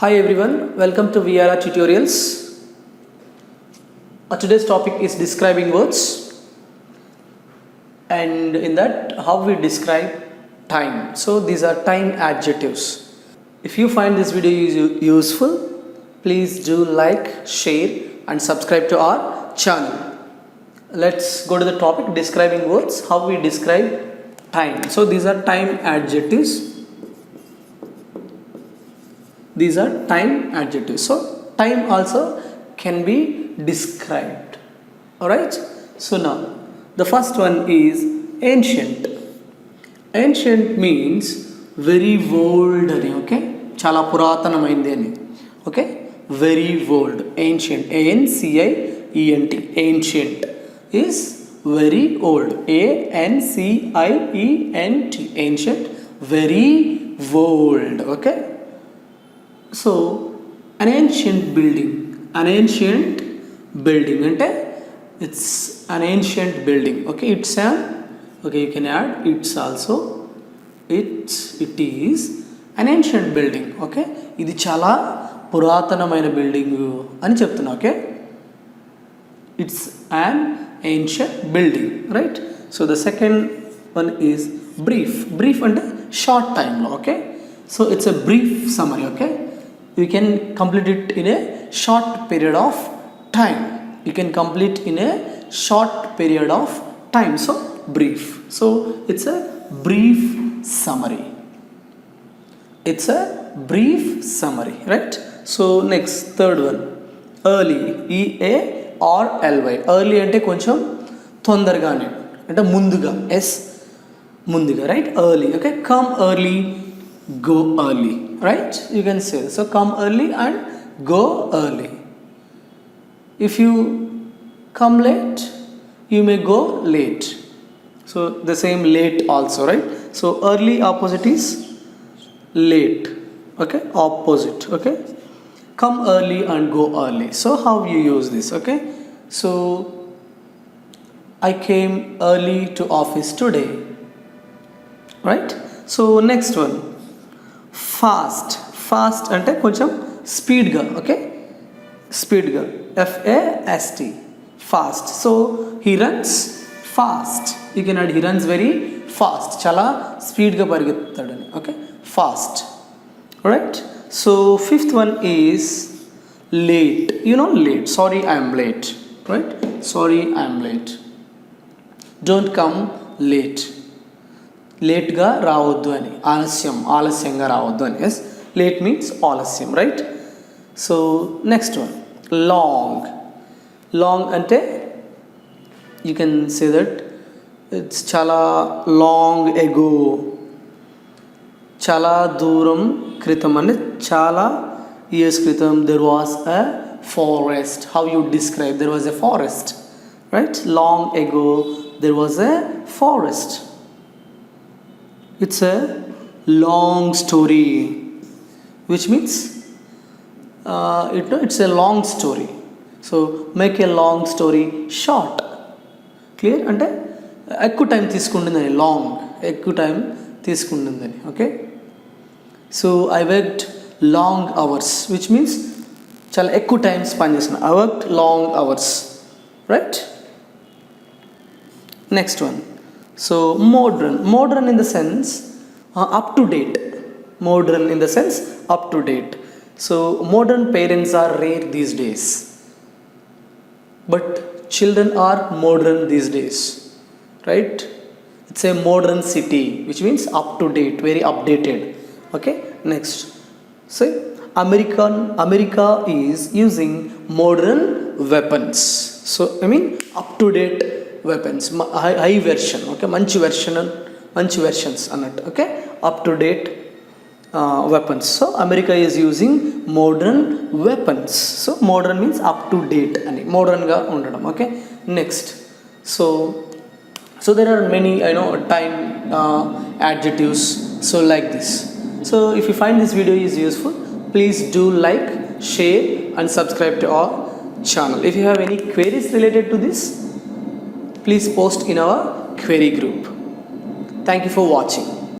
Hi everyone, welcome to VRR Tutorials. Today's topic is describing words, and in that how we describe time. So these are time adjectives. If you find this video useful, please do like, share and subscribe to our channel. Let's go to the topic describing words, how we describe time. So these are time adjectives. These are time adjectives. So time also can be described. Alright. So now the first one is ancient. Ancient means very old. Okay. Chala puratanamaindi ani. Okay. Very old. Ancient. ANCIENT. Ancient is very old. ANCIENT. Ancient. Very old. Okay. So an ancient building ante it's an ancient building. Okay, it's an, okay, you can add it's also, it is an ancient building. Okay, ఇది చాలా పురాతనమైన building అని చెప్తున్నా. Okay, it's an ancient building, right? So the second one is brief అంటే short time lo. Okay, so it's a brief summary. Okay, you can complete it in a short period of time. You can complete in a short period of time. So brief. So it's a brief summary. It's a brief summary, right? So next, third one, early. EARLY. Early ante koncham తొందరగానే అంటే ముందుగా. S ముందుగా, right? Early. Okay, come early, go early, right? You can say so, come early and go early. If you come late, you may go late. So the same late also, right? So early opposite is late. Okay, opposite. Okay, come early and go early. So how you use this? Okay, so I came early to office today, right? So next one, fast అంటే కొంచెం స్పీడ్గా. Okay, స్పీడ్గా. FAST, fast. So he runs fast. You can add he runs very fast. చాలా స్పీడ్గా పరిగెత్తాడని. Okay, fast. Right. So fifth one is late. You know late. Sorry, I am late. Right? Sorry, I am late. Don't come late. లేట్గా రావద్దు అని, ఆలస్యంగా రావద్దు అని. Yes, late means ఆలస్యం, right? So next one, long అంటే you can say that it's చాలా long ago, చాలా దూరం క్రితం అంటే చాలా ఇయర్స్ క్రితం. There was a forest. How you describe? There was a forest, right? Long ago there was a forest. It's a long story, which means it's a long story. So make a long story short. Clear? అంటే ఎక్కువ time తీసుకుంటుందని. Long ఎక్కువ time తీసుకుంటుందని. Okay, so I worked long hours, which means చాలా ఎక్కువ time spend చేసిన. I worked long hours, right? Next one, so modern in the sense up to date. Modern in the sense up to date. So modern parents are rare these days, but children are modern these days, right? It's a modern city, which means up to date, very updated. Okay, next, so America is using modern weapons. So I mean up to date weapons, high version. Okay, మంచి versions అన్నట్టు. Okay, up to date weapons. So America is using modern weapons. So modern means up to date అని, మోడర్న్గా ఉండడం. Okay, next, so there are many time adjectives, so like this. So if you find this video is useful, please do like, share and subscribe to our channel. If you have any queries related to this, please post in our query group. Thank you for watching.